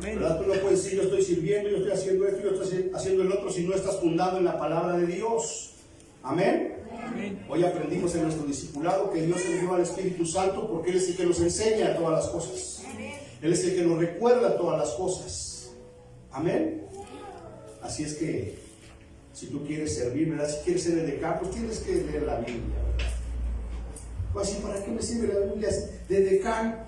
¿Verdad? Tú no puedes decir, yo estoy sirviendo, yo estoy haciendo esto, yo estoy haciendo el otro, si no estás fundado en la palabra de Dios. Amén. Hoy aprendimos en nuestro discipulado que Dios envió al Espíritu Santo porque Él es el que nos enseña todas las cosas. Él es el que nos recuerda todas las cosas. Amén. Así es que si tú quieres servir, ¿verdad? Si quieres ser edecán, pues tienes que leer la Biblia, ¿verdad? Pues así, ¿para qué me sirve la Biblia de edecán?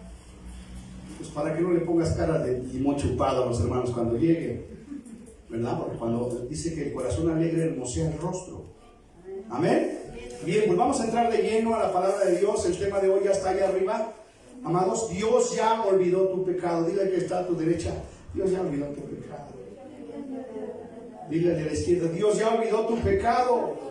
Pues para que no le pongas cara de limón chupado a los hermanos cuando lleguen, ¿verdad? Porque cuando dice que el corazón alegre hermosea el rostro. Amén. Bien, pues vamos a entrar de lleno a la palabra de Dios. El tema de hoy ya está allá arriba. Amados, Dios ya olvidó tu pecado. Dile al que está a tu derecha, Dios ya olvidó tu pecado. Dile al de la izquierda, Dios ya olvidó tu pecado.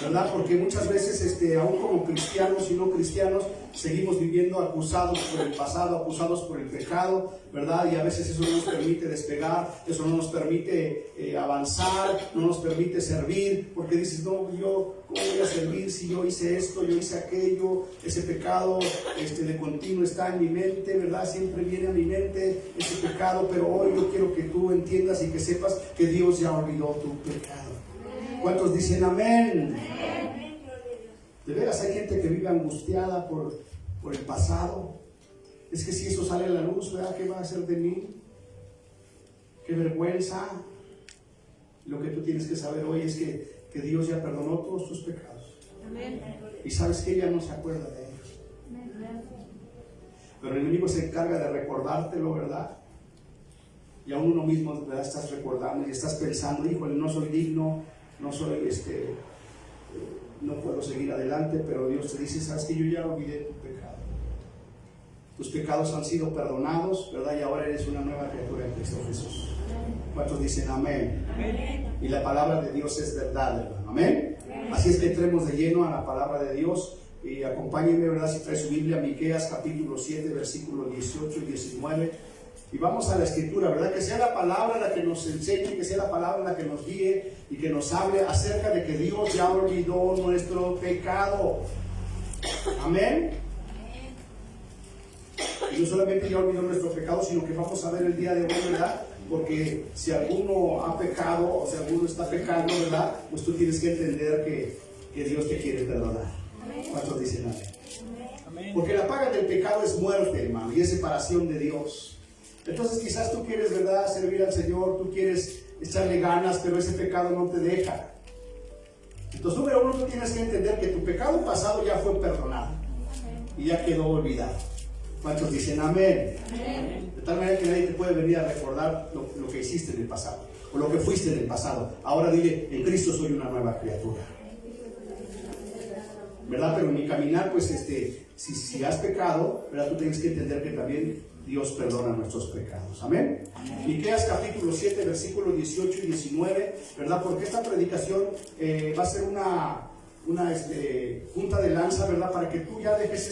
¿Verdad? Porque muchas veces, aún como cristianos y no cristianos, seguimos viviendo acusados por el pasado, acusados por el pecado, ¿verdad? Y a veces eso no nos permite despegar, eso no nos permite avanzar, no nos permite servir, porque dices, no, yo, ¿cómo voy a servir si yo hice esto, yo hice aquello? Ese pecado de continuo está en mi mente, ¿verdad? Siempre viene a mi mente ese pecado, pero hoy yo quiero que tú entiendas y que sepas que Dios ya olvidó tu pecado. ¿Cuántos dicen amén? De veras hay gente que vive angustiada por el pasado. Es que si eso sale a la luz, ¿verdad? ¿Qué va a hacer de mí? ¡Qué vergüenza! Lo que tú tienes que saber hoy es que Dios ya perdonó todos tus pecados. Amén. Y sabes que ella no se acuerda de ellos. Pero el enemigo se encarga de recordártelo, ¿verdad? Y aún uno mismo, ¿verdad? Estás recordando y estás pensando, híjole, no soy digno, no soy, no puedo seguir adelante, pero Dios te dice, sabes que yo ya olvidé tu pecado. Tus pecados han sido perdonados, ¿verdad? Y ahora eres una nueva criatura en Cristo Jesús. ¿Cuántos dicen amén? Amén. Y la palabra de Dios es verdad, hermano. Amén. Así es que entremos de lleno a la palabra de Dios y acompáñenme, ¿verdad? Si trae su Biblia, Miqueas capítulo 7, versículos 18 y 19. Y vamos a la escritura, ¿verdad? Que sea la palabra la que nos enseñe, que sea la palabra la que nos guíe y que nos hable acerca de que Dios ya olvidó nuestro pecado. Amén. Y no solamente ya olvidó nuestro pecado, sino que vamos a ver el día de hoy, ¿verdad? Porque si alguno ha pecado o si alguno está pecando, ¿verdad? Pues tú tienes que entender que Dios te quiere perdonar. ¿Cuántos dicen amén? Porque la paga del pecado es muerte, hermano, y es separación de Dios. Entonces quizás tú quieres, ¿verdad?, servir al Señor, tú quieres echarle ganas, pero ese pecado no te deja. Entonces, número uno, tú tienes que entender que tu pecado pasado ya fue perdonado y ya quedó olvidado. ¿Cuántos dicen amén? Amén. De tal manera que nadie te puede venir a recordar lo que hiciste en el pasado o lo que fuiste en el pasado. Ahora dile, en Cristo soy una nueva criatura, ¿verdad? Pero en mi caminar, pues si has pecado, ¿verdad? Tú tienes que entender que también Dios perdona nuestros pecados. Amén. Miqueas capítulo 7, versículos 18 y 19, ¿verdad? Porque esta predicación va a ser una punta de lanza, ¿verdad? Para que tú ya dejes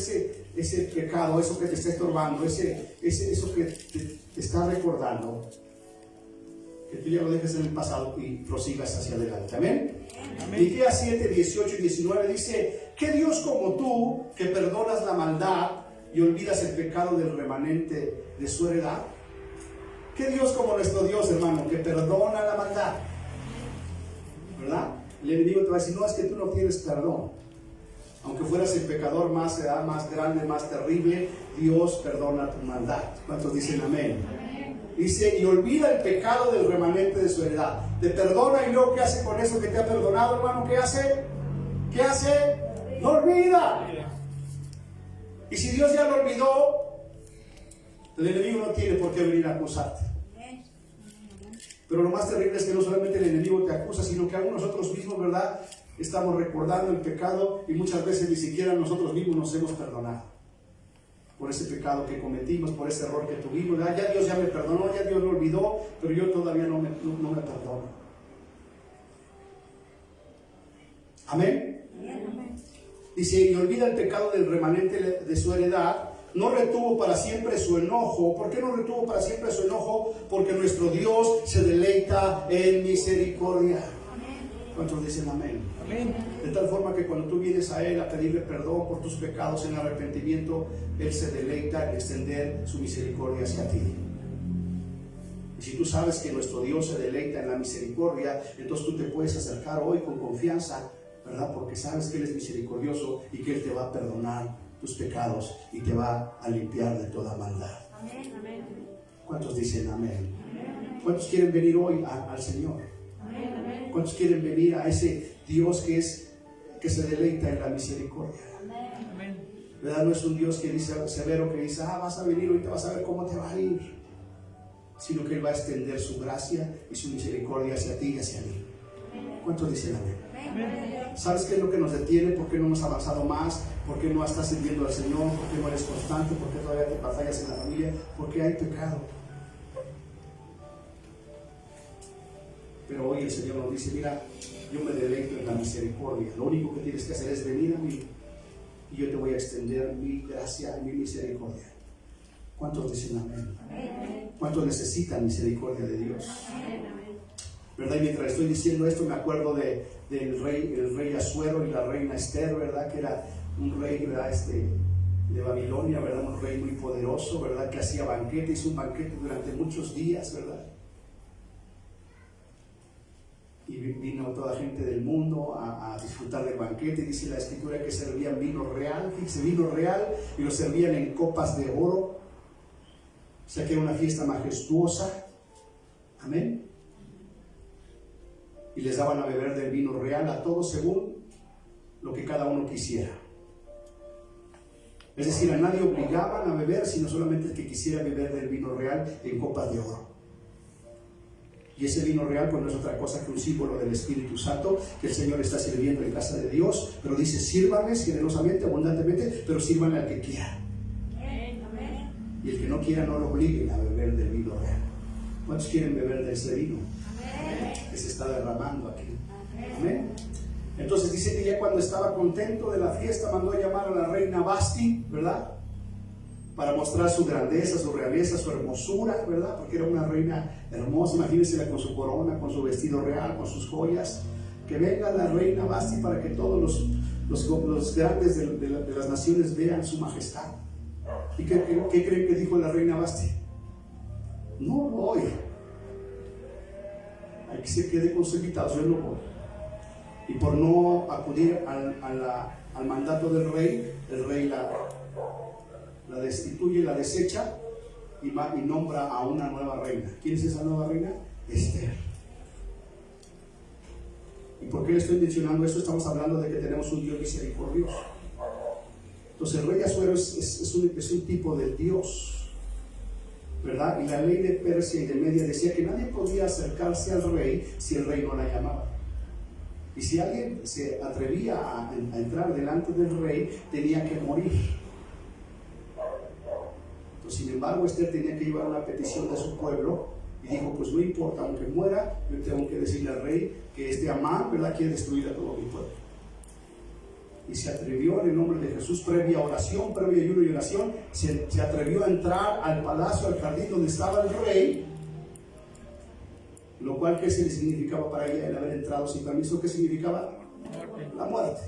ese pecado, eso que te está estorbando, eso que te está recordando, que tú ya lo dejes en el pasado y prosigas hacia adelante. Amén. Miqueas 7, 18 y 19 dice, ¿qué Dios como tú, que perdonas la maldad y olvidas el pecado del remanente de su heredad? ¿Qué Dios como nuestro Dios, hermano, que perdona la maldad? ¿Verdad? El enemigo te va a decir, no, es que tú no tienes perdón. Aunque fueras el pecador más grande, más terrible, Dios perdona tu maldad. ¿Cuántos dicen amén? Dice, y olvida el pecado del remanente de su heredad. Te perdona y luego ¿qué hace con eso que te ha perdonado, hermano? ¿Qué hace? ¿Qué hace? No olvida. Y si Dios ya lo olvidó, el enemigo no tiene por qué venir a acusarte. Pero lo más terrible es que no solamente el enemigo te acusa, sino que aún nosotros mismos, ¿verdad?, estamos recordando el pecado y muchas veces ni siquiera nosotros mismos nos hemos perdonado por ese pecado que cometimos, por ese error que tuvimos. Ya Dios ya me perdonó, ya Dios lo olvidó, pero yo todavía no me perdono. Amén. Dice, y olvida el pecado del remanente de su heredad. No retuvo para siempre su enojo. ¿Por qué no retuvo para siempre su enojo? Porque nuestro Dios se deleita en misericordia. ¿Cuántos dicen amén? Amén. De tal forma que cuando tú vienes a Él a pedirle perdón por tus pecados en arrepentimiento, Él se deleita en extender su misericordia hacia ti. Y si tú sabes que nuestro Dios se deleita en la misericordia, entonces tú te puedes acercar hoy con confianza, ¿verdad? Porque sabes que Él es misericordioso y que Él te va a perdonar tus pecados y te va a limpiar de toda maldad. Amén, amén. ¿Cuántos dicen amén? ¿Cuántos quieren venir hoy al Señor? Amén. ¿Cuántos quieren venir a ese Dios que se deleita en la misericordia? Amén. ¿Verdad? No es un Dios que dice severo, que dice, vas a venir, ahorita vas a ver cómo te va a ir, sino que Él va a extender su gracia y su misericordia hacia ti y hacia mí. ¿Cuántos dicen amén? ¿Sabes qué es lo que nos detiene? ¿Por qué no hemos avanzado más? ¿Por qué no estás sirviendo al Señor? ¿Por qué no eres constante? ¿Por qué todavía te batallas en la familia? Porque hay pecado. Pero hoy el Señor nos dice, mira, yo me deleito en la misericordia. Lo único que tienes que hacer es venir a mí y yo te voy a extender mi gracia y mi misericordia. ¿Cuántos dicen amén? ¿Cuántos necesitan misericordia de Dios? ¿Verdad? Y mientras estoy diciendo esto me acuerdo del rey Asuero y la reina Esther, ¿verdad? Que era un rey, ¿verdad? De Babilonia, ¿verdad? Un rey muy poderoso, ¿verdad? Que hacía banquete, hizo un banquete durante muchos días, ¿verdad? Y vino toda gente del mundo a disfrutar del banquete. Dice la escritura que servían vino real, fíjese, vino real, y lo servían en copas de oro. O sea que era una fiesta majestuosa. Amén. Y les daban a beber del vino real a todos según lo que cada uno quisiera. Es decir, a nadie obligaban a beber, sino solamente el que quisiera beber del vino real en copas de oro. Y ese vino real pues no es otra cosa que un símbolo del Espíritu Santo que el Señor está sirviendo en casa de Dios. Pero dice, sírvanles generosamente, abundantemente, pero sírvanle al que quiera. Y el que no quiera no lo obliguen a beber del vino real. ¿Cuántos quieren beber de ese vino que se está derramando aquí? Amén. Entonces dice que ya cuando estaba contento de la fiesta mandó a llamar a la reina Vasti, ¿verdad? Para mostrar su grandeza, su realeza, su hermosura, ¿verdad? Porque era una reina hermosa. Imagínensela con su corona, con su vestido real, con sus joyas. Que venga la reina Vasti para que todos los grandes de las naciones vean su majestad. ¿Y qué creen que dijo la reina Vasti? No voy. Hay que se quede con sus invitados, yo no voy. Y por no acudir al mandato del rey, el rey la destituye, la desecha y nombra a una nueva reina. ¿Quién es esa nueva reina? Esther. ¿Y por qué le estoy mencionando esto? Estamos hablando de que tenemos un Dios misericordioso. Entonces el rey Asuero es un tipo de Dios, ¿verdad? Y la ley de Persia y de Media decía que nadie podía acercarse al rey si el rey no la llamaba. Y si alguien se atrevía a entrar delante del rey, tenía que morir. Entonces, sin embargo, Esther tenía que llevar una petición de su pueblo y dijo, pues no importa, aunque muera, yo tengo que decirle al rey que este Amán, ¿verdad?, quiere destruir a todo mi pueblo. Y se atrevió en el nombre de Jesús, previa oración, previa ayuno y oración, se atrevió a entrar al palacio, al jardín donde estaba el rey, lo cual, ¿qué se le significaba para ella el haber entrado sin permiso? ¿Qué significaba? La muerte.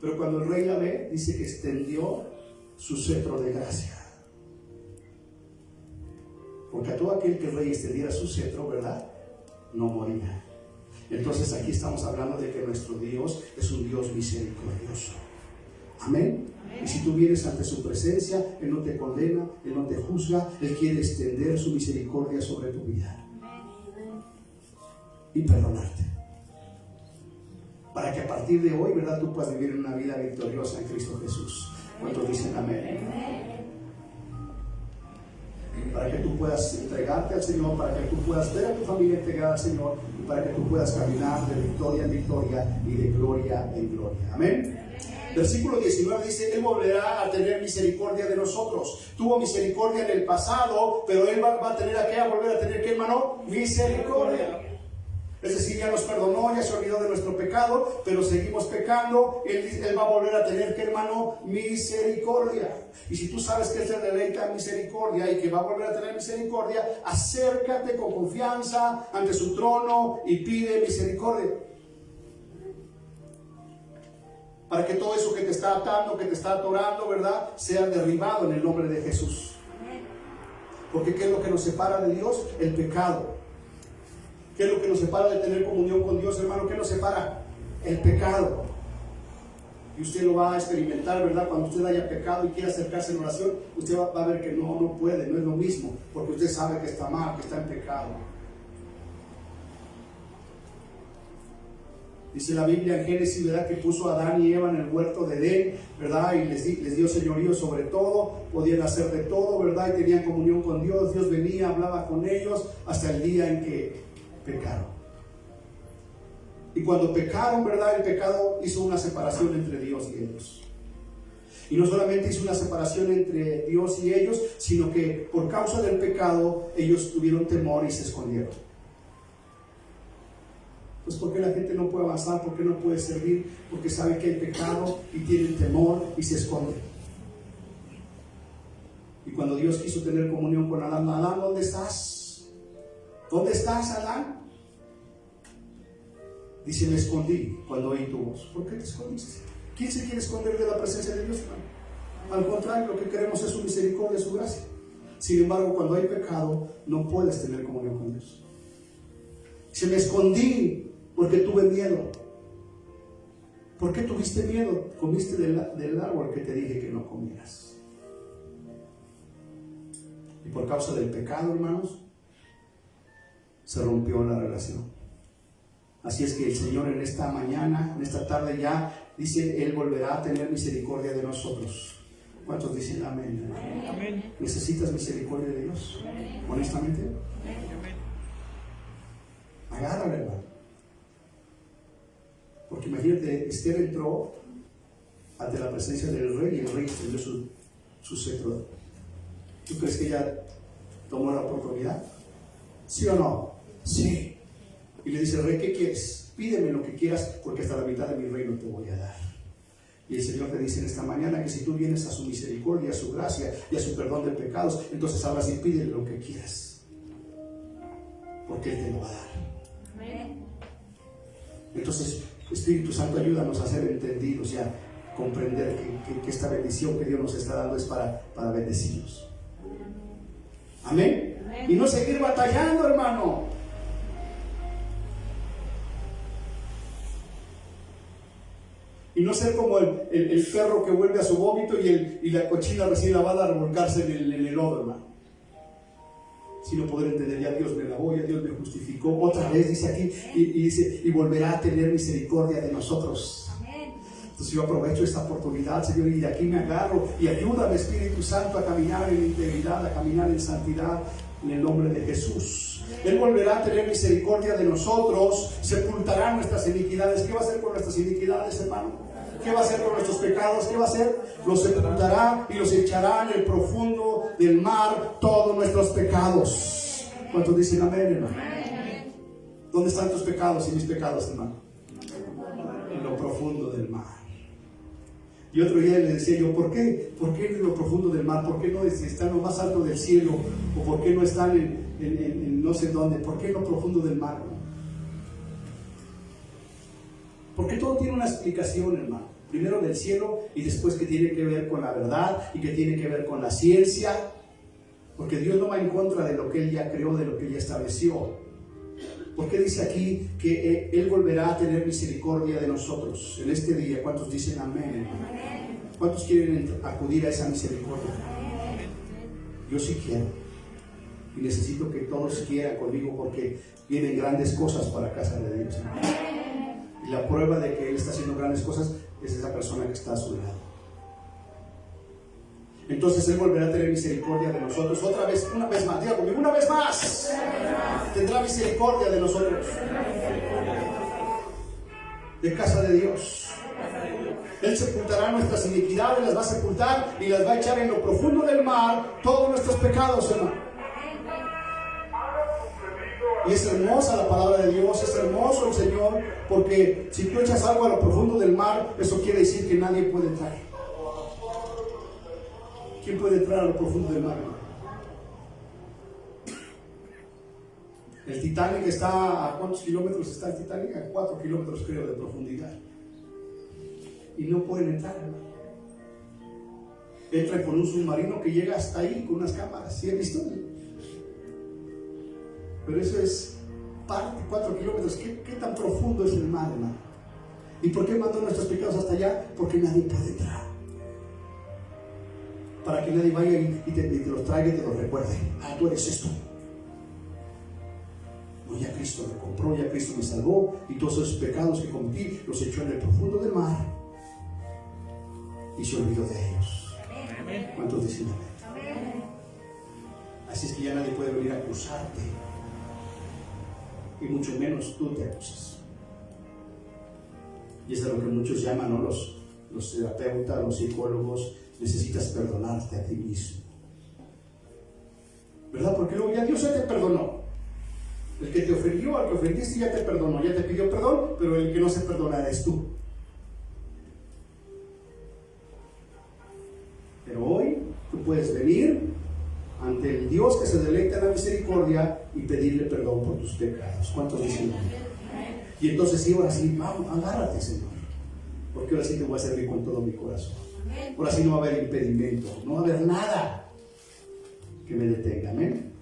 Pero cuando el rey la ve, dice que extendió su cetro de gracia. Porque a todo aquel que el rey extendiera su cetro, ¿verdad?, no moría. Entonces aquí estamos hablando de que nuestro Dios es un Dios misericordioso. Amén. Y si tú vienes ante su presencia, Él no te condena, Él no te juzga, Él quiere extender su misericordia sobre tu vida y perdonarte, para que a partir de hoy, ¿verdad?, tú puedas vivir una vida victoriosa en Cristo Jesús. ¿Cuántos dicen amén? Para que tú puedas entregarte al Señor, para que tú puedas ver a tu familia entregada al Señor y para que tú puedas caminar de victoria en victoria y de gloria en gloria. Amén. Versículo 19 dice, Él volverá a tener misericordia de nosotros. Tuvo misericordia en el pasado, pero Él va a tener a volver a tener, ¿qué, hermano? Misericordia. Es decir, ya nos perdonó, ya se olvidó de nuestro pecado, pero seguimos pecando. Él va a volver a tener, ¿qué, hermano? Misericordia. Y si tú sabes que Él se deleita en misericordia y que va a volver a tener misericordia, acércate con confianza ante su trono y pide misericordia. Para que todo eso que te está atando, que te está atorando, ¿verdad?, sea derribado en el nombre de Jesús. Porque ¿qué es lo que nos separa de Dios? El pecado. ¿Qué es lo que nos separa de tener comunión con Dios, hermano? ¿Qué nos separa? El pecado. Y usted lo va a experimentar, ¿verdad? Cuando usted haya pecado y quiera acercarse en oración, usted va a ver que no puede, no es lo mismo, porque usted sabe que está mal, que está en pecado. Dice la Biblia en Génesis, ¿verdad? Que puso a Adán y Eva en el huerto de Edén, ¿verdad? Y les dio señorío sobre todo, podían hacer de todo, ¿verdad? Y tenían comunión con Dios, Dios venía, hablaba con ellos, hasta el día en que pecaron. Y cuando pecaron, ¿verdad? El pecado hizo una separación entre Dios y ellos. Y no solamente hizo una separación entre Dios y ellos, sino que por causa del pecado, ellos tuvieron temor y se escondieron. Pues ¿por qué la gente no puede avanzar? ¿Por qué no puede servir? Porque sabe que hay pecado y tienen temor y se esconden. Y cuando Dios quiso tener comunión con Adán, Adán, ¿dónde estás? ¿Dónde estás, Adán? Dice, me escondí cuando oí tu voz. ¿Por qué te escondiste? ¿Quién se quiere esconder de la presencia de Dios, hermano? Al contrario, lo que queremos es su misericordia, su gracia. Sin embargo, cuando hay pecado, no puedes tener comunión con Dios. Dice, me escondí porque tuve miedo. ¿Por qué tuviste miedo? Comiste del árbol que te dije que no comieras. Y por causa del pecado, hermanos, se rompió la relación. Así es que el Señor en esta mañana, en esta tarde ya, dice, Él volverá a tener misericordia de nosotros. ¿Cuántos dicen amén? Amén. ¿Necesitas misericordia de Dios? Honestamente. Amén. Agárrala, hermano. Porque imagínate, Esther entró ante la presencia del rey y el rey extendió su cetro. ¿Tú crees que ella tomó la oportunidad? ¿Sí o no? Sí. Y le dice el rey, ¿qué quieres? Pídeme lo que quieras, porque hasta la mitad de mi reino te voy a dar. Y el Señor te dice en esta mañana que si tú vienes a su misericordia, a su gracia y a su perdón de pecados, entonces ahora sí pídele lo que quieras, porque Él te lo va a dar. Amén. Entonces, Espíritu Santo, ayúdanos a ser entendidos y a comprender que esta bendición que Dios nos está dando es para bendecirnos. Amén. Amén. Y no seguir batallando, hermano. Y no ser como el perro que vuelve a su vómito y la cochina recién lavada a revolcarse en el lodo, hermano. Sino poder entender, ya Dios me lavó, ya Dios me justificó. Otra vez dice aquí, y dice, y volverá a tener misericordia de nosotros. Entonces yo aprovecho esta oportunidad, Señor, y de aquí me agarro y ayúdame, Espíritu Santo, a caminar en integridad, a caminar en santidad, en el nombre de Jesús. Él volverá a tener misericordia de nosotros, sepultará nuestras iniquidades. ¿Qué va a hacer con nuestras iniquidades, hermano? ¿Qué va a hacer con nuestros pecados? ¿Qué va a hacer? Los sepultará y los echará en el profundo del mar todos nuestros pecados. ¿Cuántos dicen amén, hermano? ¿Dónde están tus pecados y mis pecados, hermano? En lo profundo del mar. Y otro día le decía yo, ¿por qué? ¿Por qué en lo profundo del mar? ¿Por qué no están en lo más alto del cielo? ¿O por qué no están en no sé dónde? ¿Por qué en lo profundo del mar? Porque todo tiene una explicación, hermano. Primero del cielo y después que tiene que ver con la verdad y que tiene que ver con la ciencia. Porque Dios no va en contra de lo que Él ya creó, de lo que Él ya estableció. Porque dice aquí que Él volverá a tener misericordia de nosotros en este día. ¿Cuántos dicen amén? ¿Cuántos quieren acudir a esa misericordia? Yo sí quiero. Y necesito que todos quieran conmigo porque vienen grandes cosas para casa de Dios. Y la prueba de que Él está haciendo grandes cosas es esa persona que está a su lado. Entonces Él volverá a tener misericordia de nosotros otra vez, una vez más. Diga conmigo, una vez más. Tendrá misericordia de nosotros. De casa de Dios. Él sepultará nuestras iniquidades, las va a sepultar y las va a echar en lo profundo del mar todos nuestros pecados, hermano. Y es hermosa la palabra de Dios, es hermoso el Señor, porque si tú echas algo a lo profundo del mar, eso quiere decir que nadie puede entrar. ¿Quién puede entrar a lo profundo del mar? El Titanic está ¿a cuántos kilómetros está el Titanic? A 4 kilómetros creo de profundidad. Y no pueden entrar, hermano. Entran con un submarino que llega hasta ahí con unas cámaras. ¿Sí han visto? Pero eso es parte, 4 kilómetros. ¿Qué tan profundo es el mar, hermano? ¿Y por qué mandó nuestros pecados hasta allá? Porque nadie puede entrar. Para que nadie vaya y te los traiga y te los recuerde. Ah, tú eres esto. No, ya Cristo me compró, ya Cristo me salvó, y todos esos pecados que cometí los echó en el profundo del mar y se olvidó de ellos. ¿Cuántos dicen amén? Así es que ya nadie puede venir a acusarte, y mucho menos tú te acusas. Y eso es lo que muchos llaman, ¿no? Los terapeutas, los psicólogos. Necesitas perdonarte a ti mismo, ¿verdad? Porque luego ya Dios ya te perdonó. El que te ofendió, al que ofendiste, ya te perdonó, ya te pidió perdón, pero el que no se perdona eres tú. Pero hoy tú puedes venir ante el Dios que se deleita en la misericordia y pedirle perdón por tus pecados. ¿Cuántos dicen amén? Y entonces sí, ahora sí, vamos, agárrate, Señor, porque ahora sí te voy a servir con todo mi corazón. Ahora sí no va a haber impedimento, no va a haber nada que me detenga. Amén.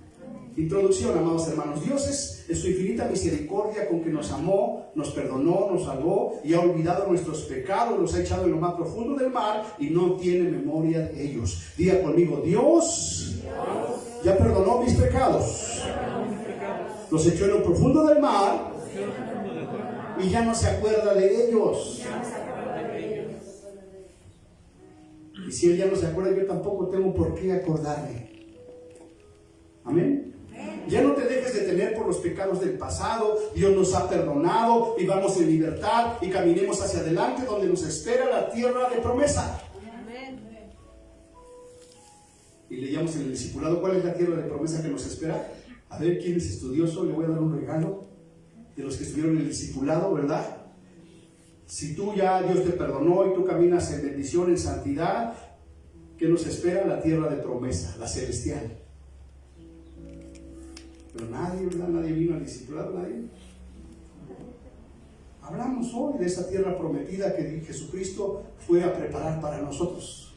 Introducción, amados hermanos. Dios es en su infinita misericordia con que nos amó, nos perdonó, nos salvó y ha olvidado nuestros pecados, los ha echado en lo más profundo del mar y no tiene memoria de ellos. Diga conmigo: Dios ya perdonó mis pecados, los echó en lo profundo del mar y ya no se acuerda de ellos. Y si Él ya no se acuerda, yo tampoco tengo por qué acordarme. Amén. Ya no te dejes detener por los pecados del pasado. Dios nos ha perdonado y vamos en libertad y caminemos hacia adelante donde nos espera la tierra de promesa. Y leíamos en el discipulado cuál es la tierra de promesa que nos espera. A ver, ¿quién es estudioso? Le voy a dar un regalo de los que estuvieron en el discipulado, ¿verdad? Si tú ya Dios te perdonó y tú caminas en bendición, en santidad, ¿qué nos espera? La tierra de promesa, la celestial. Pero nadie, ¿verdad? Nadie vino al discipulado, nadie. Hablamos hoy de esa tierra prometida que Jesucristo fue a preparar para nosotros.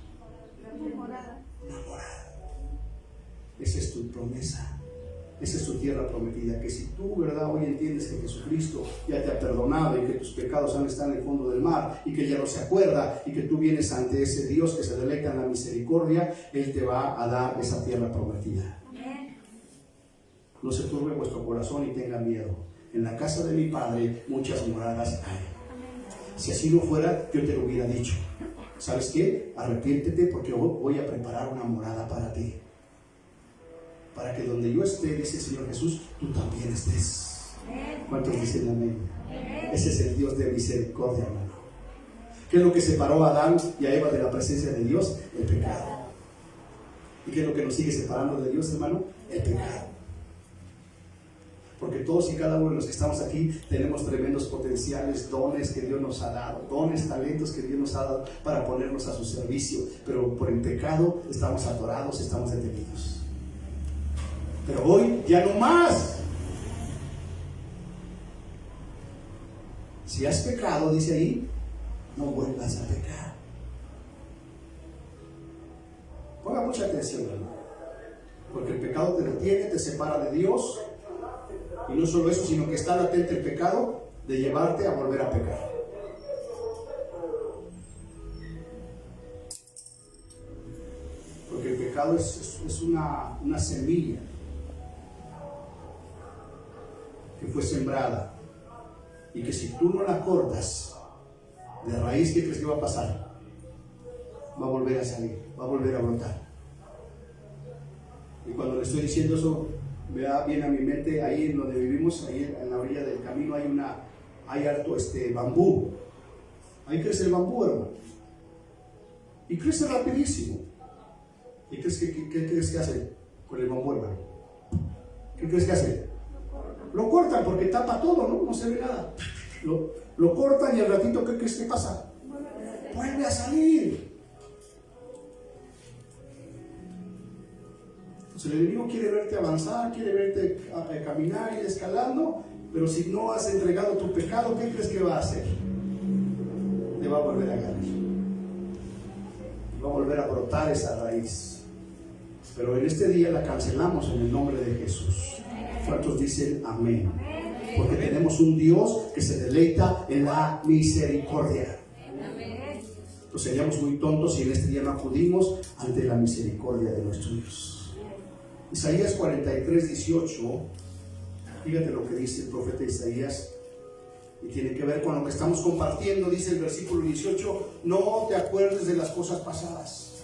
Una morada. Esa es tu promesa. Esa es tu tierra prometida, que si tú, ¿verdad?, hoy entiendes que Jesucristo ya te ha perdonado y que tus pecados aún están en el fondo del mar y que ya no se acuerda y que tú vienes ante ese Dios que se deleita en la misericordia, Él te va a dar esa tierra prometida. No se turbe vuestro corazón y tenga miedo. En la casa de mi Padre muchas moradas hay. Si así no fuera, yo te lo hubiera dicho. ¿Sabes qué? Arrepiéntete porque voy a preparar una morada para ti. Para que donde yo esté, dice el Señor Jesús, tú también estés. ¿Cuántos dicen amén? Ese es el Dios de misericordia, hermano. ¿Qué es lo que separó a Adán y a Eva de la presencia de Dios? El pecado. ¿Y qué es lo que nos sigue separando de Dios, hermano? El pecado. Porque todos y cada uno de los que estamos aquí tenemos tremendos potenciales, dones que Dios nos ha dado, dones, talentos que Dios nos ha dado para ponernos a su servicio. Pero por el pecado estamos atorados, estamos detenidos. Pero hoy ya no más. Si has pecado, dice ahí, no vuelvas a pecar. Ponga mucha atención, hermano. Porque el pecado te detiene, te separa de Dios. Y no solo eso, sino que está latente el pecado de llevarte a volver a pecar. Porque el pecado es una semilla que fue sembrada y que si tú no la cortas de raíz, ¿qué crees que va a pasar? Va a volver a salir, va a volver a brotar. Y cuando le estoy diciendo eso, viene a mi mente, ahí en donde vivimos, ahí en la orilla del camino hay harto bambú. Ahí crece el bambú, hermano, y crece rapidísimo. ¿Y qué crees que hace con el bambú, hermano? ¿Qué crees que hace? Lo cortan porque tapa todo, ¿no? No se ve nada. Lo cortan y al ratito, ¿qué crees que pasa? Vuelve a salir. Entonces el enemigo quiere verte avanzar, quiere verte caminar y ir escalando, pero si no has entregado tu pecado, ¿qué crees que va a hacer? Te va a volver a agarrar. Va a volver a brotar esa raíz. Pero en este día la cancelamos en el nombre de Jesús. ¿Cuántos dicen amén? Porque tenemos un Dios que se deleita en la misericordia. Entonces seríamos muy tontos si en este día no acudimos ante la misericordia de nuestro Dios. Isaías 43, 18. Fíjate lo que dice el profeta Isaías. Y tiene que ver con lo que estamos compartiendo. Dice el versículo 18: no te acuerdes de las cosas pasadas,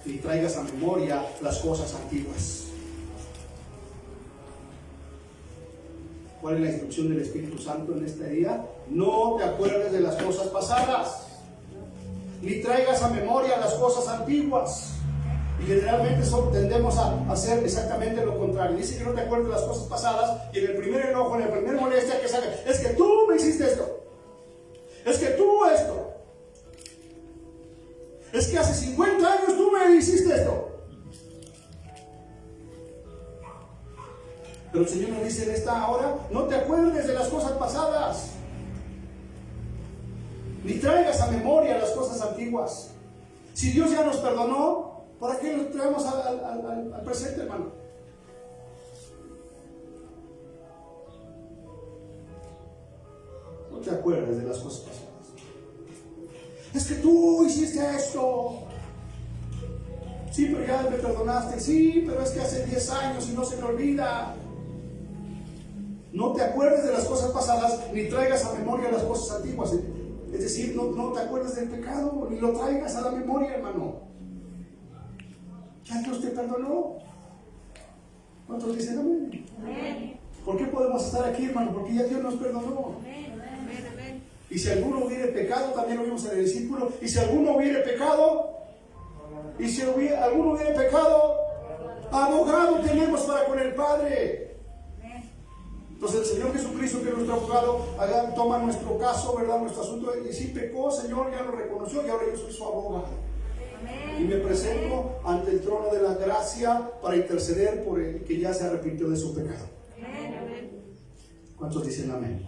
ni traigas a memoria las cosas antiguas. ¿Cuál es la instrucción del Espíritu Santo en este día? No te acuerdes de las cosas pasadas, ni traigas a memoria las cosas antiguas. Y generalmente tendemos a hacer exactamente lo contrario. Dice que no te acuerdes de las cosas pasadas, y en el primer enojo, en el primer molestia que sale, es que tú me hiciste esto, es que tú esto, es que hace 50 años tú me hiciste esto. Pero el Señor nos dice en esta hora: no te acuerdes de las cosas pasadas, ni traigas a memoria las cosas antiguas. Si Dios ya nos perdonó, ¿para qué lo traemos al presente, hermano? No te acuerdes de las cosas pasadas. Es que tú hiciste esto. Sí, pero ya me perdonaste. Sí, pero es que hace 10 años y no se me olvida. No te acuerdes de las cosas pasadas, ni traigas a memoria las cosas antiguas. Es decir, no te acuerdes del pecado, ni lo traigas a la memoria, hermano. Ya Dios te perdonó. ¿Cuántos dicen amén? Amén. ¿Por qué podemos estar aquí, hermano? Porque ya Dios nos perdonó. Amén. Amén. Y si alguno hubiere pecado, también lo vimos en el versículo, y si alguno hubiere pecado, alguno hubiere pecado, abogado tenemos para con el Padre. Entonces el Señor Jesucristo, que es nuestro abogado, toma nuestro caso, ¿verdad? Nuestro asunto, y si pecó, Señor, ya lo reconoció, y ahora yo soy su abogado. Y me presento ante el trono de la gracia para interceder por el que ya se arrepintió de su pecado. ¿Cuántos dicen amén?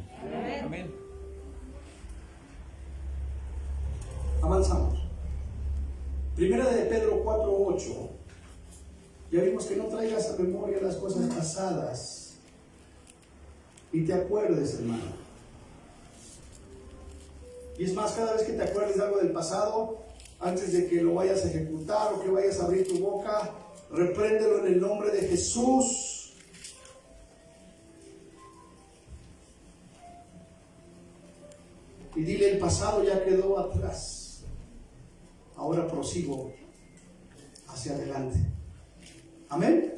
Amén. Avanzamos. Primera de Pedro 4:8. Ya vimos que no traigas a memoria las cosas pasadas, y te acuerdes, hermano. Y es más, cada vez que te acuerdes de algo del pasado, antes de que lo vayas a ejecutar o que vayas a abrir tu boca, repréndelo en el nombre de Jesús. Y dile: el pasado ya quedó atrás, ahora prosigo hacia adelante. Amén.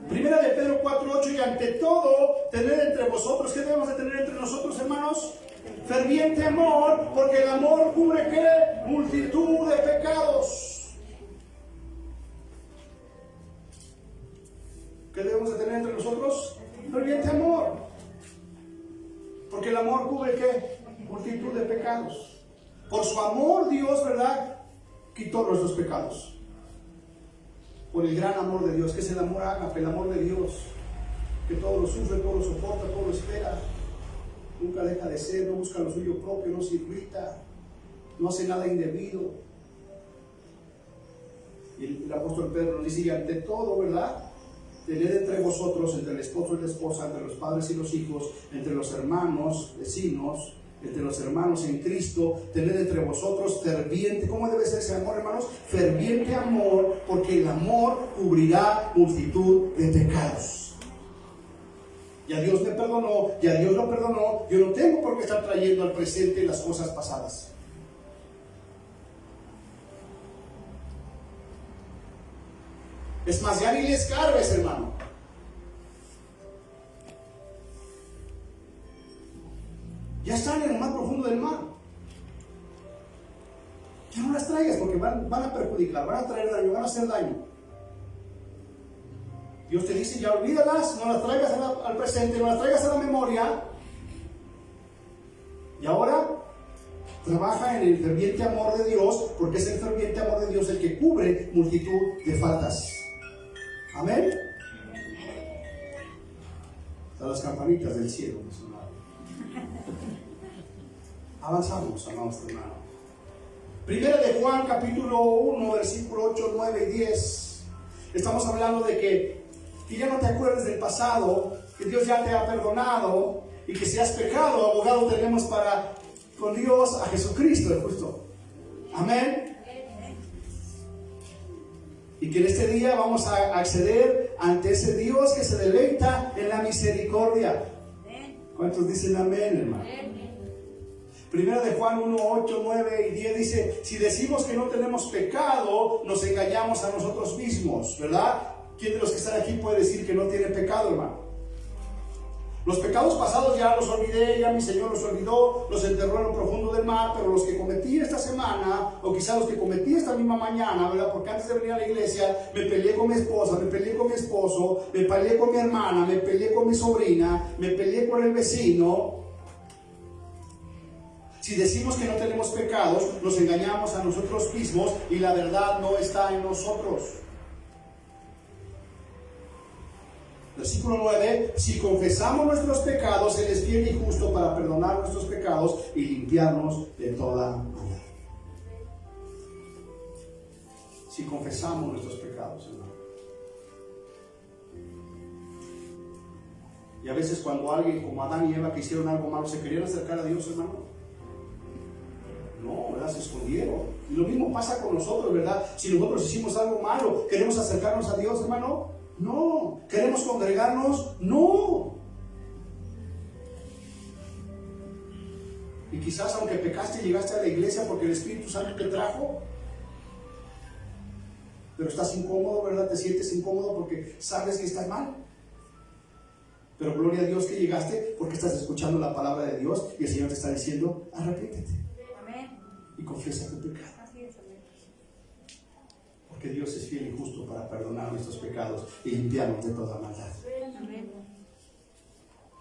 Primera de Pedro 4:8. Y ante todo, tened entre vosotros, ¿qué debemos de tener entre nosotros, hermanos? Ferviente amor, porque el amor cubre ¿qué? Multitud de pecados. ¿Qué debemos de tener entre nosotros? Ferviente amor, porque el amor cubre ¿qué? Multitud de pecados. Por su amor Dios, ¿verdad?, quitó nuestros pecados. Por el gran amor de Dios, que es el amor ágape, el amor de Dios, que todo lo sufre, todo lo soporta, todo lo espera, nunca deja de ser, no busca lo suyo propio, no se irrita, no hace nada indebido. Y el apóstol Pedro nos dice: y ante todo, ¿verdad?, tened entre vosotros, entre el esposo y la esposa, entre los padres y los hijos, entre los hermanos, vecinos, entre los hermanos en Cristo, tened entre vosotros ferviente. ¿Cómo debe ser ese amor, hermanos? Ferviente amor, porque el amor cubrirá multitud de pecados. Ya Dios me perdonó, ya Dios lo perdonó, yo no tengo por qué estar trayendo al presente las cosas pasadas. Es más, ya ni le escarbes, hermano. Ya están en lo más profundo del mar. Ya no las traigas, porque van a perjudicar, van a traer daño, van a hacer daño. Dios te dice: ya olvídalas, no las traigas al presente, no las traigas a la memoria. Y ahora trabaja en el ferviente amor de Dios, porque es el ferviente amor de Dios el que cubre multitud de faltas. Amén. A las campanitas del cielo, avanzamos, amados hermanos. Primera de Juan, capítulo 1, versículo 8, 9 y 10. Estamos hablando de que ya no te acuerdes del pasado, que Dios ya te ha perdonado y que si has pecado, abogado tenemos con Dios a Jesucristo el justo. Amén. Y que en este día vamos a acceder ante ese Dios que se deleita en la misericordia. ¿Cuántos dicen amén, hermano? Primera de Juan 1, 8, 9 y 10 dice: si decimos que no tenemos pecado, nos engañamos a nosotros mismos, ¿verdad? ¿Quién de los que están aquí puede decir que no tiene pecado, hermano? Los pecados pasados ya los olvidé, ya mi Señor los olvidó, los enterró en lo profundo del mar, pero los que cometí esta semana, o quizás los que cometí esta misma mañana, ¿verdad? Porque antes de venir a la iglesia, me peleé con mi esposa, me peleé con mi esposo, me peleé con mi hermana, me peleé con mi sobrina, me peleé con el vecino. Si decimos que no tenemos pecados, nos engañamos a nosotros mismos y la verdad no está en nosotros. Versículo 9: si confesamos nuestros pecados, Él es fiel y justo para perdonar nuestros pecados y limpiarnos de toda maldad. Si confesamos nuestros pecados, hermano. Y a veces cuando alguien como Adán y Eva que hicieron algo malo, se querían acercar a Dios, hermano. No, ¿verdad? Se escondieron. Y lo mismo pasa con nosotros, ¿verdad? Si nosotros hicimos algo malo, ¿queremos acercarnos a Dios, hermano? No. ¿Queremos congregarnos? No. Y quizás aunque pecaste, llegaste a la iglesia porque el Espíritu Santo te trajo, pero estás incómodo, ¿verdad? Te sientes incómodo porque sabes que estás mal. Pero gloria a Dios que llegaste porque estás escuchando la palabra de Dios y el Señor te está diciendo: arrepéntete. Amén. Y confiesa tu pecado. Porque Dios es fiel y justo para perdonar nuestros pecados y limpiarnos de toda maldad. Amén.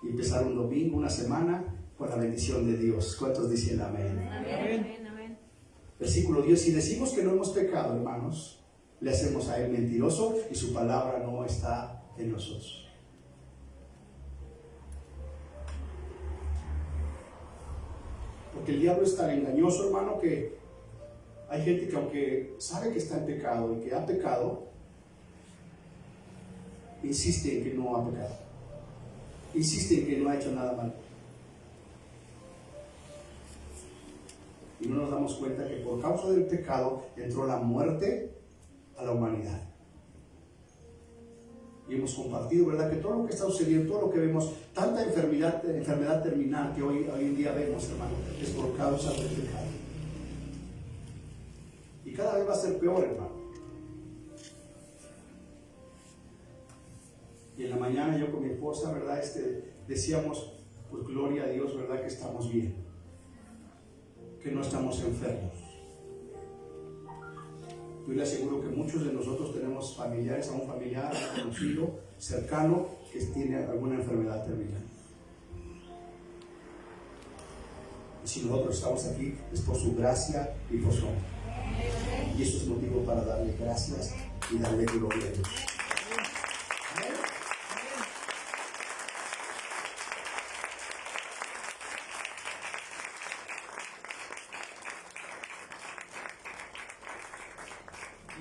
Y empezar un domingo, una semana, con la bendición de Dios. ¿Cuántos dicen amén? Amén. Amén. Versículo 10: si decimos que no hemos pecado, hermanos, le hacemos a Él mentiroso y su palabra no está en nosotros. Porque el diablo es tan engañoso, hermano, que hay gente que aunque sabe que está en pecado y que ha pecado, insiste en que no ha pecado. Insiste en que no ha hecho nada malo. Y no nos damos cuenta que por causa del pecado entró la muerte a la humanidad. Y hemos compartido, ¿verdad?, que todo lo que está sucediendo, todo lo que vemos, tanta enfermedad terminal que hoy en día vemos, hermano, es por causa del pecado. Y cada vez va a ser peor, hermano. Y en la mañana yo con mi esposa, ¿verdad?, decíamos, pues gloria a Dios, ¿verdad?, que estamos bien, que no estamos enfermos. Yo le aseguro que muchos de nosotros tenemos familiares, a un familiar, a un conocido, cercano, que tiene alguna enfermedad terminal. Y si nosotros estamos aquí, es por su gracia y por su amor. Y eso es motivo para darle gracias y darle gloria a Dios.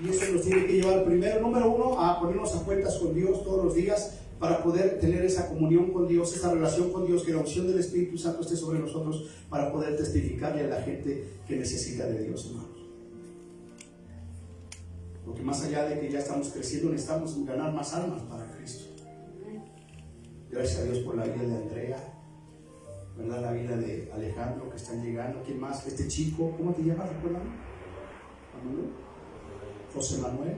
Y eso nos tiene que llevar primero, número uno, a ponernos a cuentas con Dios todos los días para poder tener esa comunión con Dios, esa relación con Dios, que la unción del Espíritu Santo esté sobre nosotros para poder testificarle a la gente que necesita de Dios, hermanos. Porque más allá de que ya estamos creciendo, necesitamos ganar más almas para Cristo. Gracias a Dios por la vida de Andrea, ¿verdad?, la vida de Alejandro, que están llegando. ¿Quién más? Este chico, ¿cómo te llamas? ¿Recuerdan? José Manuel.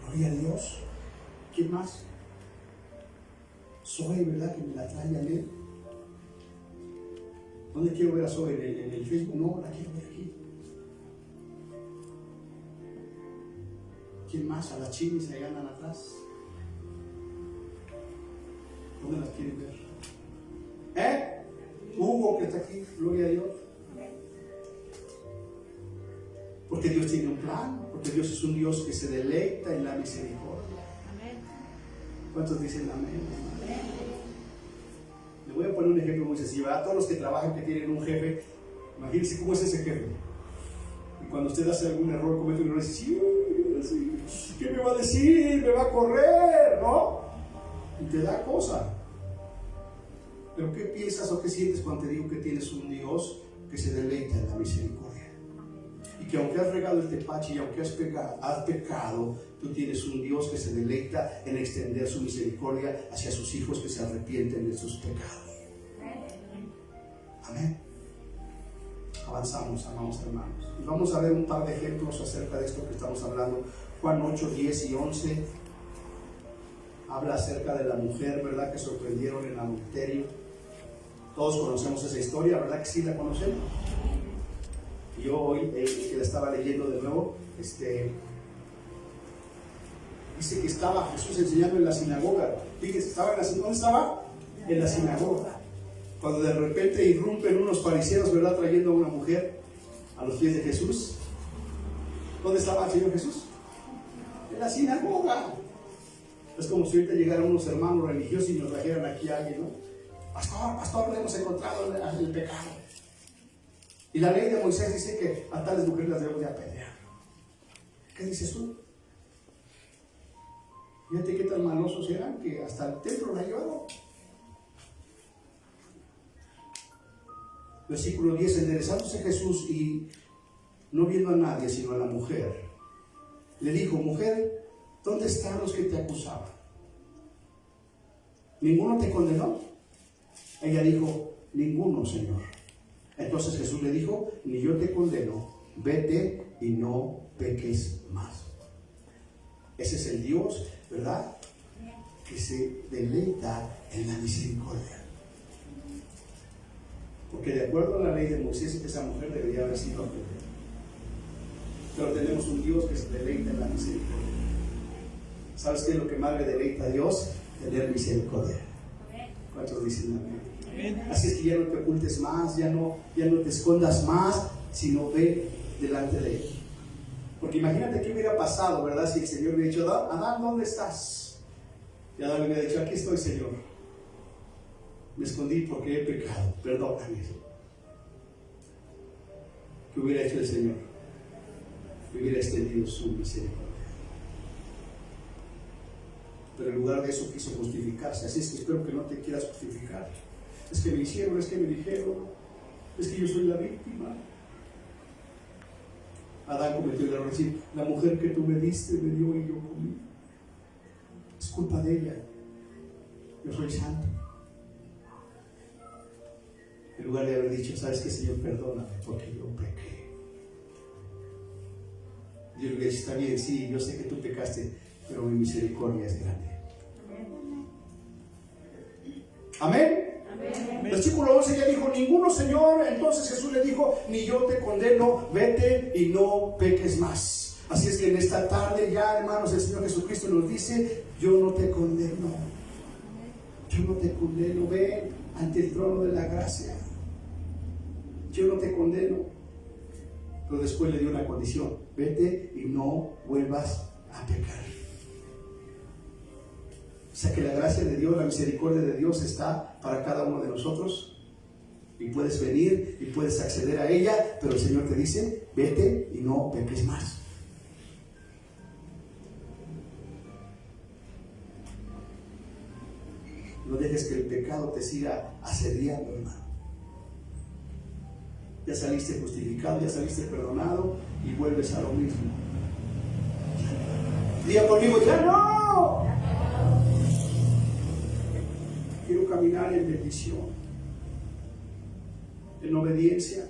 Gloria a Dios. ¿Quién más? Zoe, ¿verdad?, que me la trae a leer. ¿Dónde quiero ver a Zoe? ¿En el Facebook? No, la quiero ver aquí. ¿Quién más? A las chimis ahí andan atrás. ¿Dónde las quieren ver? Hugo, que está aquí. Gloria a Dios. Porque Dios tiene un plan, porque Dios es un Dios que se deleita en la misericordia. Amén. ¿Cuántos dicen amén? Amén. Le voy a poner un ejemplo muy sencillo. A todos los que trabajan, que tienen un jefe, imagínense cómo es ese jefe. Y cuando usted hace algún error, comete un error, dice: sí, ¿qué me va a decir? ¿Me va a correr? y te da cosa. Pero ¿qué piensas o qué sientes cuando te digo que tienes un Dios que se deleita en la misericordia? Y que aunque has regado el tepache y aunque has pecado, tú tienes un Dios que se deleita en extender su misericordia hacia sus hijos que se arrepienten de sus pecados. Amén. Avanzamos, amados hermanos. Y vamos a ver un par de ejemplos acerca de esto que estamos hablando. Juan 8, 10 y 11 habla acerca de la mujer, ¿verdad?, que sorprendieron en adulterio. Todos conocemos esa historia, ¿verdad que sí la conocemos? Yo hoy, que la estaba leyendo de nuevo, dice que estaba Jesús enseñando en la sinagoga. Fíjense, ¿estaba en la sinagoga? ¿Dónde estaba? En la sinagoga. Cuando de repente irrumpen unos fariseos, ¿verdad?, trayendo a una mujer a los pies de Jesús. ¿Dónde estaba el Señor Jesús? En la sinagoga. Es como si ahorita llegaran unos hermanos religiosos y nos trajeran aquí a alguien, ¿no? Pastor, le hemos encontrado el pecado. Y la ley de Moisés dice que a tales mujeres las debemos de apedrear. ¿Qué dices tú? Fíjate qué tan malosos eran que hasta el templo la llevaron. Versículo 10, enderezándose Jesús y no viendo a nadie sino a la mujer, le dijo: mujer, ¿dónde están los que te acusaban? ¿Ninguno te condenó? Ella dijo: ninguno, Señor. Entonces Jesús le dijo: ni yo te condeno, vete y no peques más. Ese es el Dios, ¿verdad?, que se deleita en la misericordia. Porque de acuerdo a la ley de Moisés, esa mujer debería haber sido apedreada. Pero tenemos un Dios que se deleita en la misericordia. ¿Sabes qué es lo que más le deleita a Dios? Tener misericordia. ¿Cuántos dicen amén? Así es que ya no te ocultes más, ya no te escondas más, sino ve delante de Él. Porque imagínate qué hubiera pasado, ¿verdad?, si el Señor hubiera dicho: Adán, ¿dónde estás? Y Adán le hubiera dicho: aquí estoy, Señor. Me escondí porque he pecado, perdóname. ¿Qué hubiera hecho el Señor? Hubiera extendido su misericordia. Pero en lugar de eso quiso justificarse. Así es que espero que no te quieras justificar. Es que me hicieron, es que me dijeron, es que yo soy la víctima. Adán cometió el error de decir: la mujer que tú me diste me dio y yo comí. Es culpa de ella. Yo soy santo. En lugar de haber dicho: ¿sabes qué, Señor? Perdóname porque yo pequé. Dios le dice: está bien, sí, yo sé que tú pecaste, pero mi misericordia es grande. Amén. Amén. Versículo 11 ya dijo: ninguno, Señor. Entonces Jesús le dijo: ni yo te condeno, vete y no peques más. Así es que en esta tarde ya, hermanos, el Señor Jesucristo nos dice: yo no te condeno. Yo no te condeno. Ven ante el trono de la gracia. Yo no te condeno. Pero después le dio una condición: vete y no vuelvas a pecar. O sea que la gracia de Dios, la misericordia de Dios está para cada uno de nosotros. Y puedes venir y puedes acceder a ella, pero el Señor te dice: vete y no peques más. No dejes que el pecado te siga asediando, hermano. Ya saliste justificado, ya saliste perdonado y vuelves a lo mismo. Diga conmigo: ya no. Quiero caminar en bendición, en obediencia.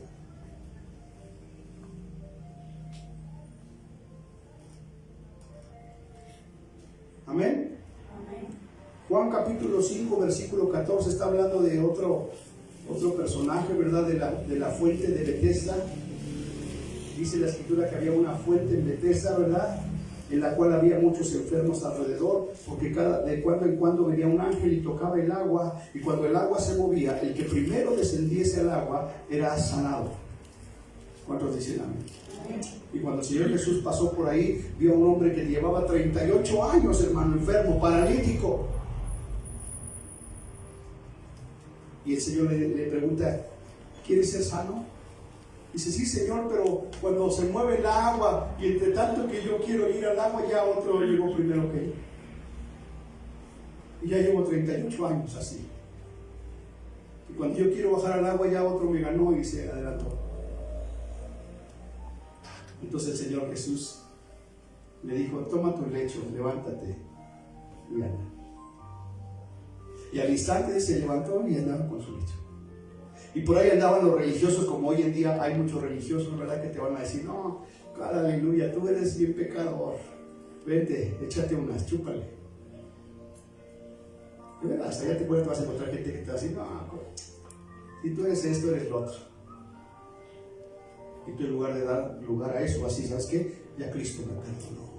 Amén. Juan capítulo 5, versículo 14 está hablando de otro personaje, ¿verdad? De la fuente de Betesda. Dice la escritura que había una fuente en Betesda, ¿verdad?, en la cual había muchos enfermos alrededor, porque de cuando en cuando venía un ángel y tocaba el agua, y cuando el agua se movía, el que primero descendiese al agua era sanado. ¿Cuántos dicen amén? Y cuando el Señor Jesús pasó por ahí, vio a un hombre que llevaba 38 años, hermano, enfermo, paralítico. Y el Señor le pregunta: ¿quieres ser sano? Dice: sí, Señor, pero cuando se mueve el agua y entre tanto que yo quiero ir al agua, ya otro llegó primero que él. Y ya llevo 38 años así. Y cuando yo quiero bajar al agua, ya otro me ganó y se adelantó. Entonces el Señor Jesús le dijo: toma tu lecho, levántate y anda. Y al instante se levantó y andaba con su lecho. Y por ahí andaban los religiosos, como hoy en día hay muchos religiosos, ¿verdad? Que te van a decir: no, aleluya, tú eres bien pecador, vente, échate unas, chúpale. ¿Verdad? Hasta allá te vas a encontrar gente que te va a decir: no, si tú eres esto, eres lo otro. Y tú, en lugar de dar lugar a eso, así, ¿sabes qué? Ya Cristo me perdonó.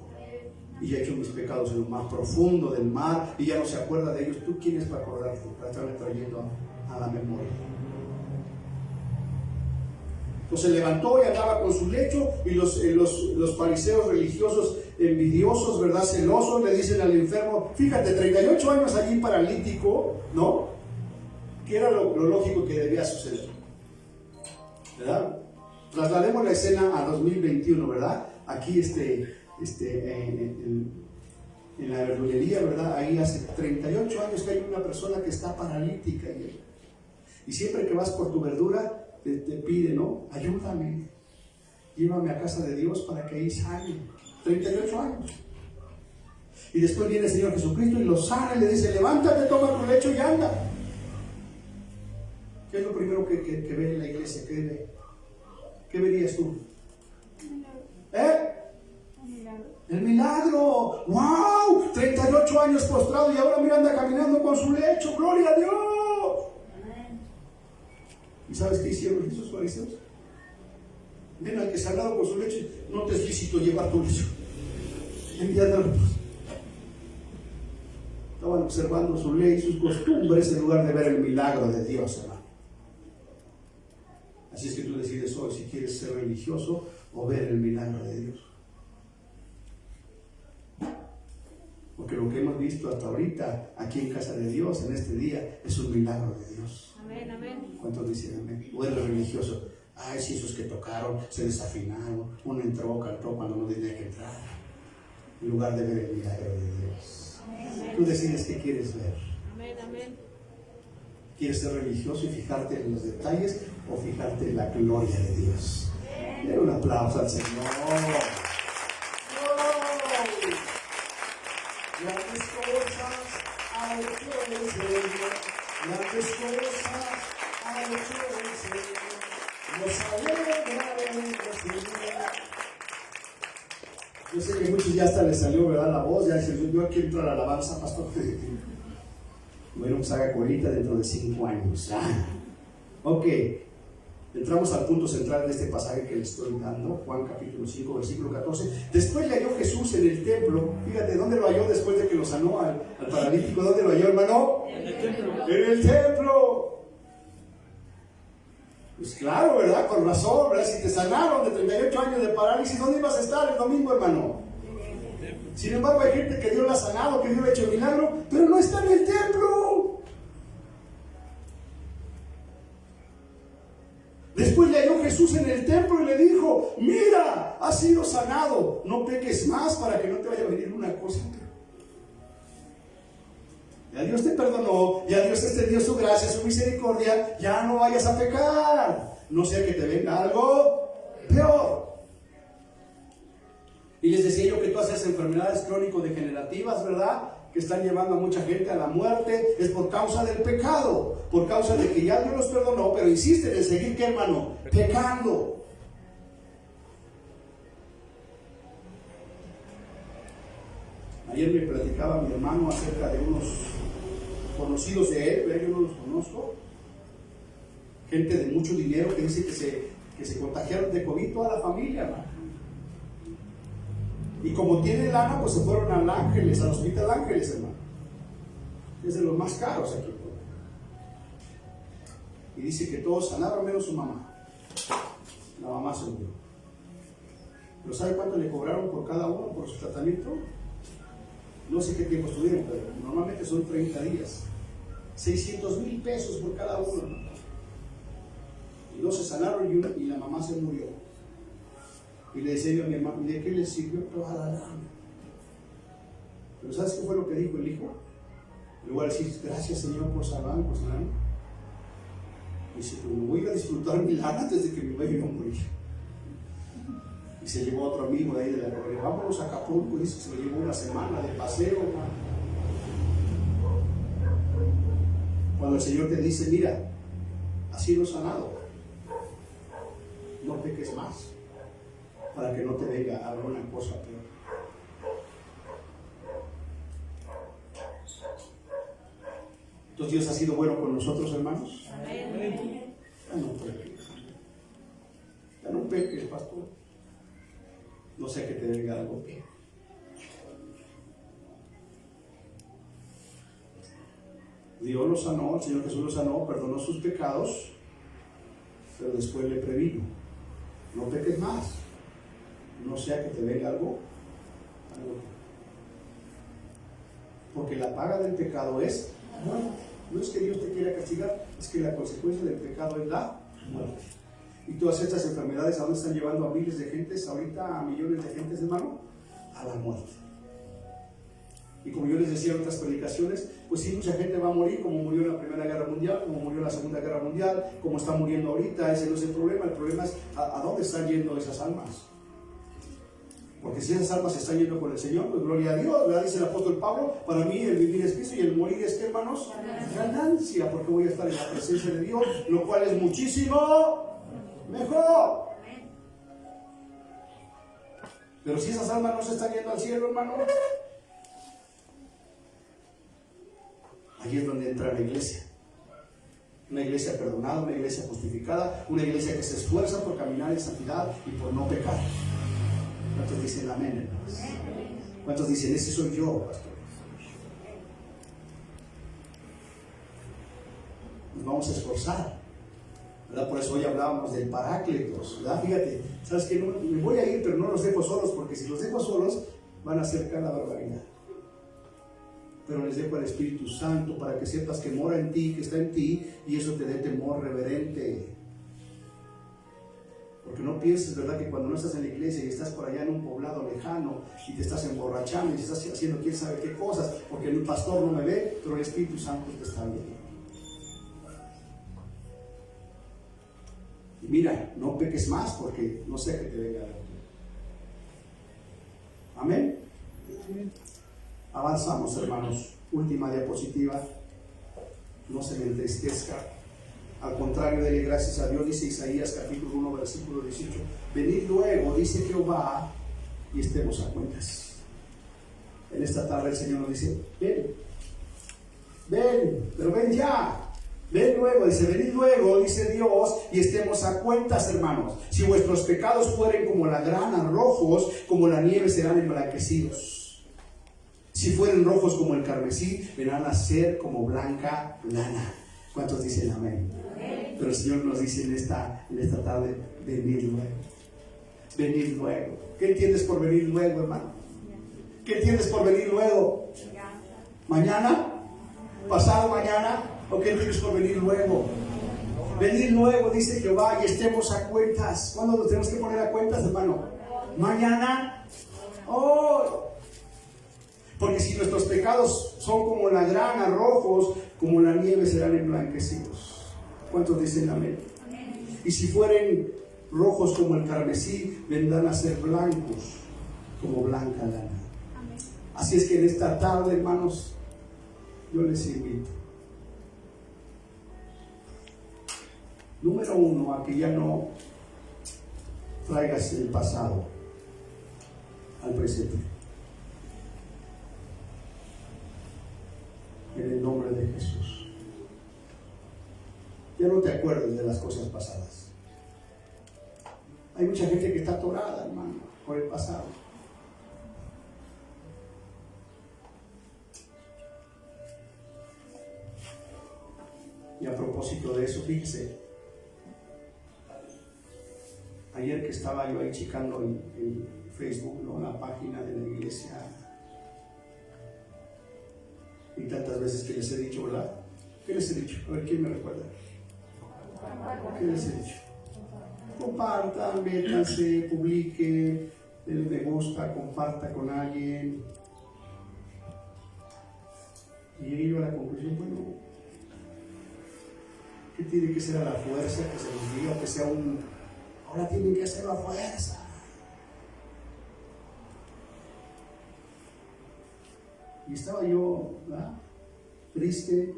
Y ya he hecho mis pecados en lo más profundo del mar, y ya no se acuerda de ellos. ¿Tú quién es para acordarte? Para estarme trayendo a la memoria. Entonces se levantó y andaba con su lecho, y los fariseos religiosos envidiosos, ¿verdad? Celosos, le dicen al enfermo: fíjate, 38 años allí paralítico, ¿no? ¿Qué era lo lógico que debía suceder? ¿Verdad? Traslademos la escena a 2021, ¿verdad? Aquí en la verdulería, ¿verdad? Ahí hace 38 años que hay una persona que está paralítica, y siempre que vas por tu verdura te pide, ¿no? Ayúdame, llévame a casa de Dios para que ahí sane. 38 años. Y después viene el Señor Jesucristo y lo sana y le dice: levántate, toma tu lecho y anda. ¿Qué es lo primero que ve en la iglesia? ¿Qué verías tú? El milagro. ¡Wow! 38 años postrado y ahora mira, anda caminando con su lecho. ¡Gloria a Dios! ¿Y sabes qué hicieron esos fariseos? Ven, al que se ha dado con su lecho, no te es lícito llevar tu lecho. Enviándolo. Estaban observando su ley, sus costumbres, en lugar de ver el milagro de Dios, hermano. Así es que tú decides hoy si quieres ser religioso o ver el milagro de Dios. Porque lo que hemos visto hasta ahorita aquí en casa de Dios en este día es un milagro de Dios. Amén, amén. ¿Cuántos dicen amén? O eres religioso: ay, si esos que tocaron se desafinaron, uno entró, cantó cuando no tenía que entrar, en lugar de ver el milagro de Dios. Amén. Tú decides qué quieres ver. Amén, amén. ¿Quieres ser religioso y fijarte en los detalles o fijarte en la gloria de Dios? Den un aplauso al Señor. Grandes cosas ha hecho el Señor. Grandes cosas ha hecho el Señor. Nos alegraremos, Señor. Yo sé que muchos ya hasta les salió, ¿verdad? La voz, ya dicen: yo quiero entrar a la alabanza, pastor. Bueno, pues haga colita dentro de 5 años. Ok, entramos al punto central de este pasaje que les estoy dando, Juan capítulo 5, versículo 14. Después le halló Jesús en el templo. Fíjate, ¿dónde lo halló después de que lo sanó al paralítico? ¿Dónde lo halló, hermano? En el templo. En el templo. Pues claro, ¿verdad? Con razón, ¿verdad? Si te sanaron de 38 años de parálisis, ¿dónde ibas a estar el domingo, hermano? Sin embargo, hay gente que Dios la ha sanado, que Dios le ha hecho el milagro, pero no está en el templo. Después le halló Jesús en el templo y le dijo: mira, has sido sanado, no peques más para que no te vaya a venir una cosa. Ya Dios te perdonó, ya Dios te extendió su gracia, su misericordia, ya no vayas a pecar, no sea que te venga algo peor. Y les decía yo que todas esas enfermedades crónico-degenerativas, ¿verdad?, que están llevando a mucha gente a la muerte, es por causa del pecado, por causa de que ya Dios los perdonó, pero insisten en seguir, ¿qué, hermano? Pecando. Ayer me platicaba mi hermano acerca de unos conocidos de él, pero yo no los conozco, gente de mucho dinero que dice que se contagiaron de COVID toda la familia, hermano. Y como tienen lana, pues se fueron al Ángeles, al Hospital Ángeles, hermano. Es de los más caros aquí. Y dice que todos sanaron menos su mamá. La mamá se murió. ¿Pero sabe cuánto le cobraron por cada uno por su tratamiento? No sé qué tiempo estuvieron, pero normalmente son 30 días. 600,000 pesos por cada uno, hermano. Y dos se sanaron y la mamá se murió. Y le decía yo a mi hermano: ¿de qué le sirvió toda la lana? Pero ¿sabes qué fue lo que dijo el hijo? En lugar de decir, gracias Señor por salvarme, pues nada. Dice, pues me voy a ir a disfrutar mi lana antes de que me vaya a morir. Y se llevó a otro amigo de ahí de la correa, vámonos a Acapulco, dice, se lo llevó una semana de paseo, hermano. Cuando el Señor te dice, mira, has sido sanado, no peques más, para que no te venga alguna cosa peor. Entonces Dios ha sido bueno con nosotros, hermanos. Amén. Ya no peques. Ya no peques, pastor. No sé que te venga algo peor. Dios lo sanó, el Señor Jesús lo sanó, perdonó sus pecados, pero después le previno. No peques más. No sea que te venga algo peor. Porque la paga del pecado es muerte. No es que Dios te quiera castigar, es que la consecuencia del pecado es la muerte. Y todas estas enfermedades, ¿a dónde están llevando a miles de gentes? Ahorita a millones de gentes, hermano, a la muerte. Y como yo les decía en otras predicaciones, pues sí, mucha gente va a morir, como murió en la Primera Guerra Mundial, como murió en la Segunda Guerra Mundial, como está muriendo ahorita. Ese no es el problema es a dónde están yendo esas almas. Porque si esas almas están yendo con el Señor, pues gloria a Dios, ¿verdad? Dice el apóstol Pablo, para mí el vivir es Cristo y el morir es, ¿qué, hermanos? Ganancia, porque voy a estar en la presencia de Dios, lo cual es muchísimo mejor. Pero si esas almas no se están yendo al cielo, hermano, ahí es donde entra la iglesia. Una iglesia perdonada, una iglesia justificada, una iglesia que se esfuerza por caminar en santidad y por no pecar. ¿Cuántos dicen amén, hermanos? ¿Cuántos dicen, ese soy yo, pastor? Nos vamos a esforzar, ¿verdad? Por eso hoy hablábamos del Paráclitos, ¿verdad? Fíjate, ¿sabes qué? No, me voy a ir, pero no los dejo solos, porque si los dejo solos, van a hacer cada barbaridad. Pero les dejo al Espíritu Santo para que sepas que mora en ti, que está en ti, y eso te dé temor reverente. Porque no pienses, ¿verdad?, que cuando no estás en la iglesia y estás por allá en un poblado lejano y te estás emborrachando y estás haciendo quién sabe qué cosas, porque el pastor no me ve, pero el Espíritu Santo te está viendo. Y mira, no peques más porque no sé qué te venga. Amén. Avanzamos, hermanos. Última diapositiva. No se me entristezca. Al contrario, dele gracias a Dios, dice Isaías capítulo 1, versículo 18. Venid luego, dice Jehová, y estemos a cuentas. En esta tarde el Señor nos dice, ven, pero ven ya. Ven luego, dice, venid luego, dice Dios, y estemos a cuentas, hermanos. Si vuestros pecados fueren como la grana, rojos, como la nieve serán emblanquecidos. Si fueren rojos como el carmesí, vendrán a ser como blanca lana. ¿Cuántos dicen amén? Amén. Pero el Señor nos dice en esta tarde, venid luego. Venid luego. ¿Qué entiendes por venir luego, hermano? ¿Qué entiendes por venir luego? ¿Mañana? ¿Pasado mañana? ¿O qué entiendes por venir luego? Venir luego, dice Jehová, y estemos a cuentas. ¿Cuándo nos tenemos que poner a cuentas, hermano? ¿Mañana? Hoy. Porque si nuestros pecados son como la grana, rojos, como la nieve serán emblanquecidos. ¿Cuántos dicen amén? Amén. Y si fueren rojos como el carmesí, vendrán a ser blancos como blanca lana. Amén. Así es que en esta tarde, hermanos, yo les invito. Número 1, a que ya no traigas el pasado al presente. En el nombre de Jesús. Ya no te acuerdes de las cosas pasadas. Hay mucha gente que está atorada, hermano, por el pasado. Y a propósito de eso, fíjese, ayer que estaba yo ahí checando en Facebook, ¿no?, la página de la iglesia, y tantas veces que les he dicho, ¿verdad? ¿Qué les he dicho? A ver, ¿quién me recuerda? ¿Qué les he dicho? Compartan, métanse, publiquen, denle me gusta, comparta con alguien. Y llegué yo a la conclusión, bueno, ¿qué tiene que ser a la fuerza que se nos diga que sea un... Ahora tienen que hacer la fuerza? Y estaba yo, ¿verdad?, triste.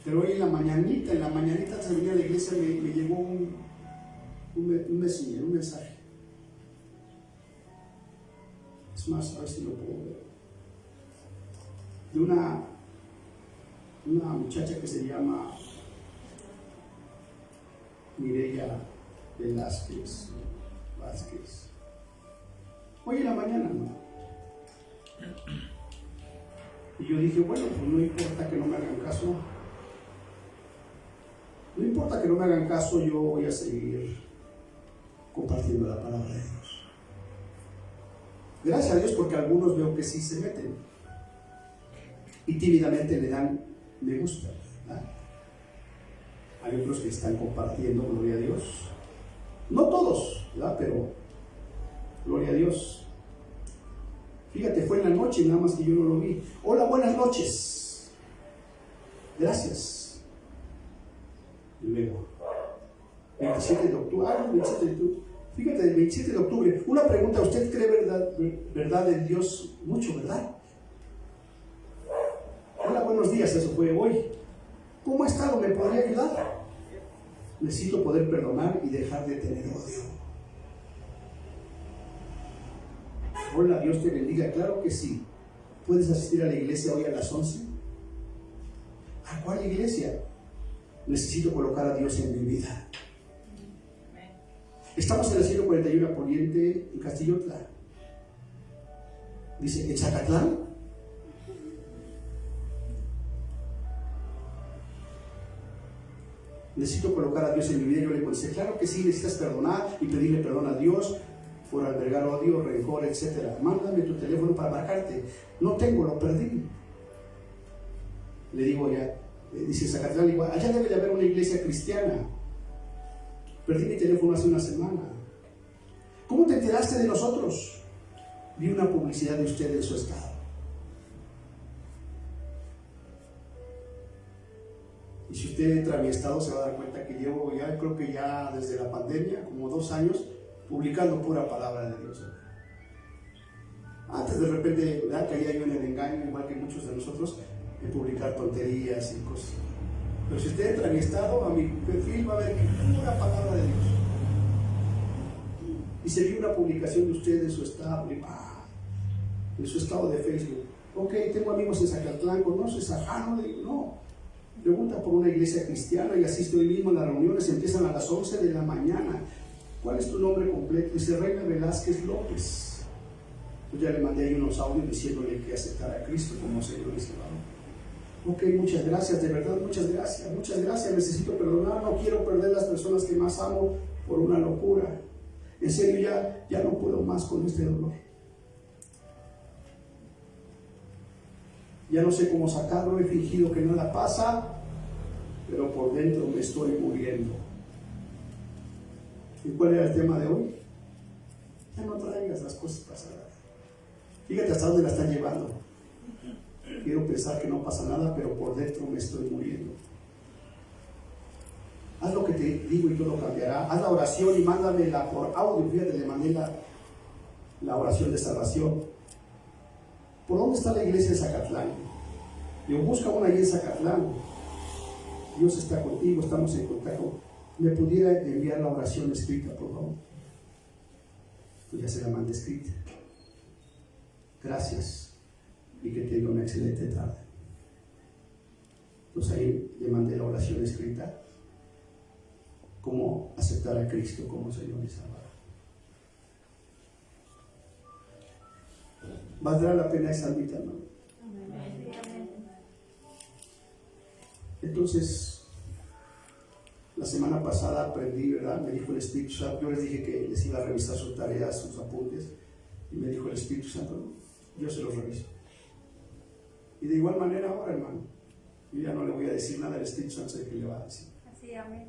Pero hoy en la mañanita antes de venir a la iglesia me llegó un mensaje. Es más, a ver si lo puedo ver. De una muchacha que se llama Mireya Vázquez. Hoy en la mañana, ¿no? Y yo dije, bueno, pues no importa que no me hagan caso. No importa que no me hagan caso, yo voy a seguir compartiendo la palabra de Dios. Gracias a Dios, porque algunos veo que sí se meten y tímidamente le dan me gusta, ¿verdad? Hay otros que están compartiendo, gloria a Dios. No todos, ¿verdad? Pero gloria a Dios. Fíjate, fue en la noche, nada más que yo no lo vi. Hola, buenas noches. Gracias. Y luego, 27 de octubre. 27 de octubre. Fíjate, el 27 de octubre. Una pregunta, ¿usted cree verdad en Dios mucho, verdad? Hola, buenos días, eso fue hoy. ¿Cómo ha estado? ¿Me podría ayudar? Necesito poder perdonar y dejar de tener odio. Hola, Dios te bendiga. Claro que sí. ¿Puedes asistir a la iglesia hoy a las 11? ¿A cuál iglesia? Necesito colocar a Dios en mi vida. Estamos en el 141 Poniente, en Castillotla. Dice, ¿en Zacatlán? Necesito colocar a Dios en mi vida. Yo le contesté, claro que sí, necesitas perdonar y pedirle perdón a Dios por albergar odio, rencor, etc. Mándame tu teléfono para marcarte. No tengo, lo perdí. Le digo ya, dice Zacatlán, igual, allá debe de haber una iglesia cristiana. Perdí mi teléfono hace una semana. ¿Cómo te enteraste de nosotros? Vi una publicidad de usted en su estado. Y si usted entra a mi estado se va a dar cuenta que llevo ya, creo que ya desde la pandemia, como 2 años, publicando pura palabra de Dios. Antes de repente, ¿verdad?, caía yo en el engaño, igual que muchos de nosotros, de publicar tonterías y cosas. Pero si usted entra a mi estado, a mi perfil, va a ver que pura palabra de Dios. Y se vio una publicación de usted en su estado, en su estado de Facebook. Ok, tengo amigos en Zacatlán, ¿conoces a Jano? No. Pregunta por una iglesia cristiana y asiste hoy mismo a las reuniones, empiezan a las 11 de la mañana. ¿Cuál es tu nombre completo? Dice Reina Velázquez López. Pues ya le mandé ahí unos audios diciéndole que aceptara a Cristo como Señor y Salvador. Ok, muchas gracias, de verdad, muchas gracias, necesito perdonar, no quiero perder las personas que más amo por una locura. En serio, ya no puedo más con este dolor. Ya no sé cómo sacarlo, he fingido que nada pasa, pero por dentro me estoy muriendo. ¿Y cuál era el tema de hoy? Ya no traigas las cosas pasadas. Fíjate hasta dónde la están llevando. Quiero pensar que no pasa nada, pero por dentro me estoy muriendo. Haz lo que te digo y todo cambiará. Haz la oración y mándamela por audio. Fíjate, le mandé la oración de salvación. ¿Por dónde está la iglesia de Zacatlán? Yo busco una ahí en Zacatlán. Dios está contigo, estamos en contacto. ¿Me pudiera enviar la oración escrita, por favor? Pues ya se la mandé escrita. Gracias y que tenga una excelente tarde. Pues ahí le mandé la oración escrita. Cómo aceptar a Cristo como Señor y Salvador. ¿Valdrá la pena esa almita, no? Entonces, la semana pasada aprendí, ¿verdad? Me dijo el Espíritu Santo, yo les dije que les iba a revisar sus tareas, sus apuntes, y me dijo el Espíritu Santo, yo se los reviso. Y de igual manera ahora, hermano, yo ya no le voy a decir nada al Espíritu Santo, sé que le va a decir. Así, amén.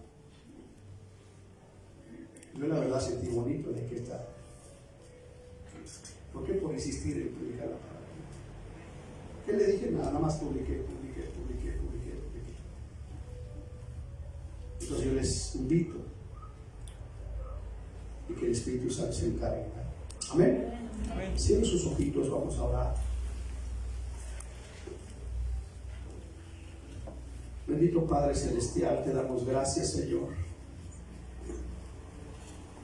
Yo la verdad sentí bonito de que está. ¿Por qué? Por insistir en predicar la palabra. le dije nada, nada más publiqué. Entonces yo les invito y que el Espíritu Santo se encargue. Amén. Cierren sus ojitos, vamos a orar. Bendito Padre Celestial, te damos gracias, Señor,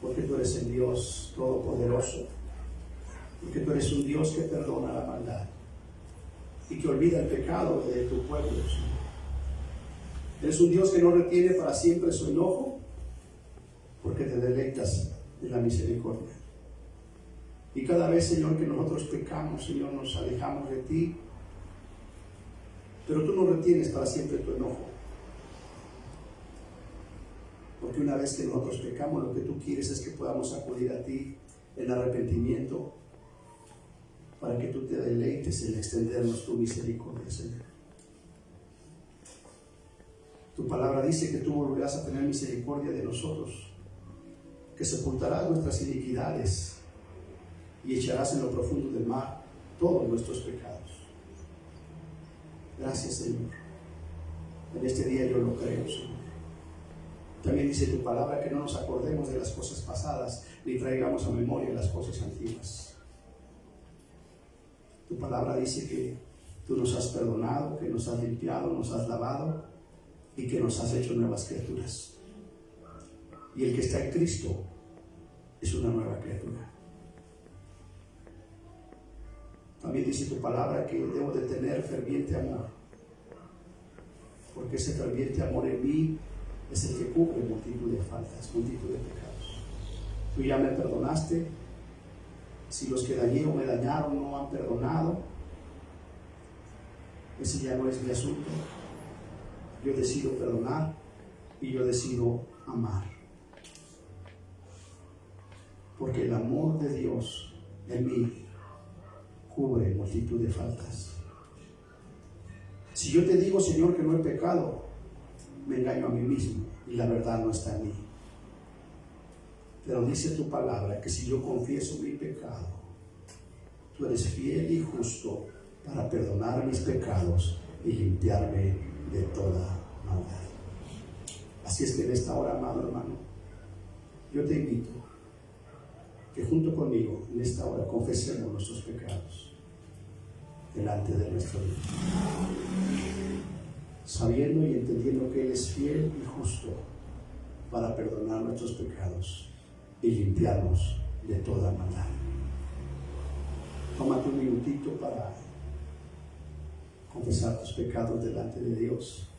porque tú eres el Dios Todopoderoso, porque tú eres un Dios que perdona la maldad y que olvida el pecado de tu pueblo, Señor. Eres un Dios que no retiene para siempre su enojo, porque te deleitas de la misericordia. Y cada vez, Señor, que nosotros pecamos, Señor, nos alejamos de ti, pero tú no retienes para siempre tu enojo. Porque una vez que nosotros pecamos, lo que tú quieres es que podamos acudir a ti en arrepentimiento, para que tú te deleites en extendernos tu misericordia, Señor. Tu palabra dice que tú volverás a tener misericordia de nosotros, que sepultarás nuestras iniquidades y echarás en lo profundo del mar todos nuestros pecados. Gracias, Señor. En este día yo lo creo, Señor. También dice tu palabra que no nos acordemos de las cosas pasadas, ni traigamos a memoria las cosas antiguas. Tu palabra dice que tú nos has perdonado, que nos has limpiado, nos has lavado y que nos has hecho nuevas criaturas. Y el que está en Cristo es una nueva criatura. También dice tu palabra que debo de tener ferviente amor, porque ese ferviente amor en mí es el que cubre multitud de faltas, multitud de pecados. Tú ya me perdonaste. Si los que dañé o me dañaron no han perdonado, ese ya no es mi asunto. Yo decido perdonar y yo decido amar. Porque el amor de Dios en mí cubre multitud de faltas. Si yo te digo, Señor, que no he pecado, me engaño a mí mismo y la verdad no está en mí. Pero dice tu palabra que si yo confieso mi pecado, tú eres fiel y justo para perdonar mis pecados y limpiarme de toda maldad. Así es que en esta hora, amado hermano, yo te invito que junto conmigo en esta hora confesemos nuestros pecados delante de nuestro Dios, sabiendo y entendiendo que Él es fiel y justo para perdonar nuestros pecados y limpiarnos de toda maldad. Tómate un minutito para confesar tus pecados delante de Dios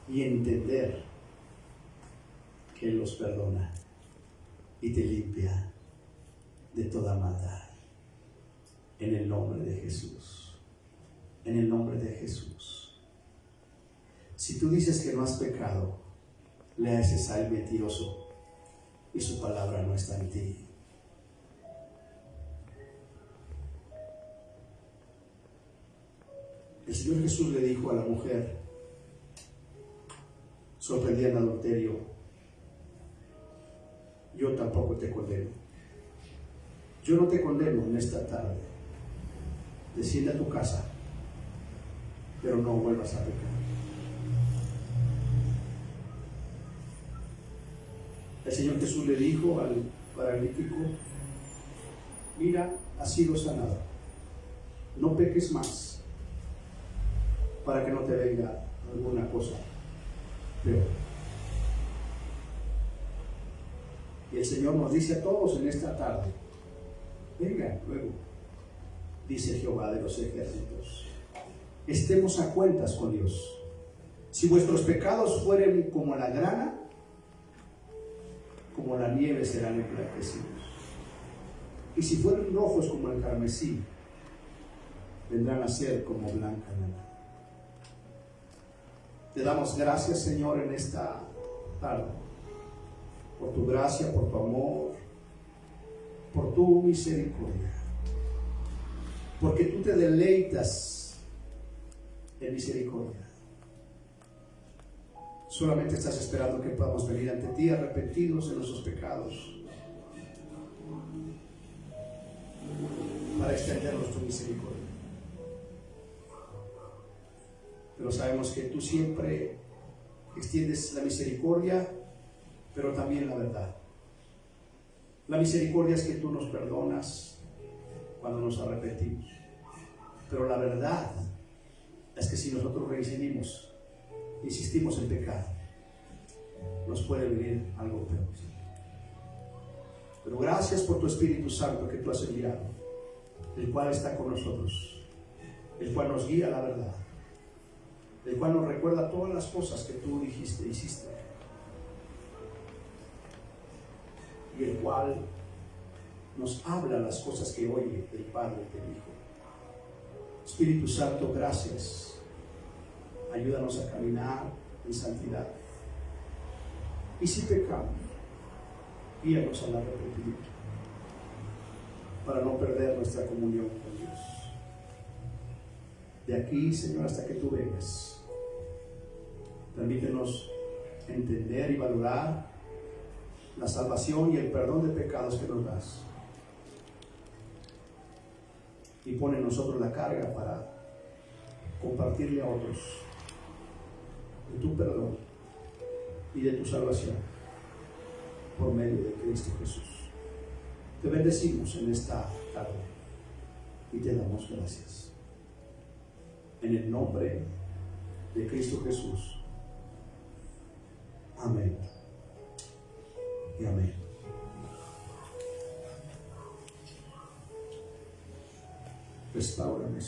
y entender que Él los perdona y te limpia de toda maldad. En el nombre de Jesús. En el nombre de Jesús. Si tú dices que no has pecado, le haces al mentiroso y su palabra no está en ti. El Señor Jesús le dijo a la mujer sorprendida en adulterio: yo tampoco te condeno. Yo no te condeno en esta tarde. Desciende a tu casa, pero no vuelvas a pecar. El Señor Jesús le dijo al paralítico: mira, has sido sanado, no peques más, para que no te venga alguna cosa peor. Y el Señor nos dice a todos en esta tarde: vengan luego, dice Jehová de los ejércitos, estemos a cuentas con Dios. Si vuestros pecados fueren como la grana, como la nieve serán emblanquecidos. Y si fueren rojos como el carmesí, vendrán a ser como blanca lana. Te damos gracias, Señor, en esta tarde, por tu gracia, por tu amor, por tu misericordia, porque tú te deleitas en misericordia. Solamente estás esperando que podamos venir ante ti arrepentidos de nuestros pecados, para extendernos tu misericordia. Pero sabemos que tú siempre extiendes la misericordia, pero también la verdad. La misericordia es que tú nos perdonas cuando nos arrepentimos. Pero la verdad es que si nosotros reincidimos, insistimos en pecado, nos puede venir algo peor. Pero gracias por tu Espíritu Santo que tú has enviado, el cual está con nosotros, el cual nos guía a la verdad, el cual nos recuerda todas las cosas que tú dijiste, hiciste, y el cual nos habla las cosas que oye del Padre y del Hijo. Espíritu Santo, gracias. Ayúdanos a caminar en santidad. Y si pecamos, guíanos al arrepentimiento para no perder nuestra comunión con Dios. De aquí, Señor, hasta que tú vengas, permítenos entender y valorar la salvación y el perdón de pecados que nos das. Y pone en nosotros la carga para compartirle a otros de tu perdón y de tu salvación por medio de Cristo Jesús. Te bendecimos en esta tarde y te damos gracias. En el nombre de Cristo Jesús. Amén y amén. Restaurame.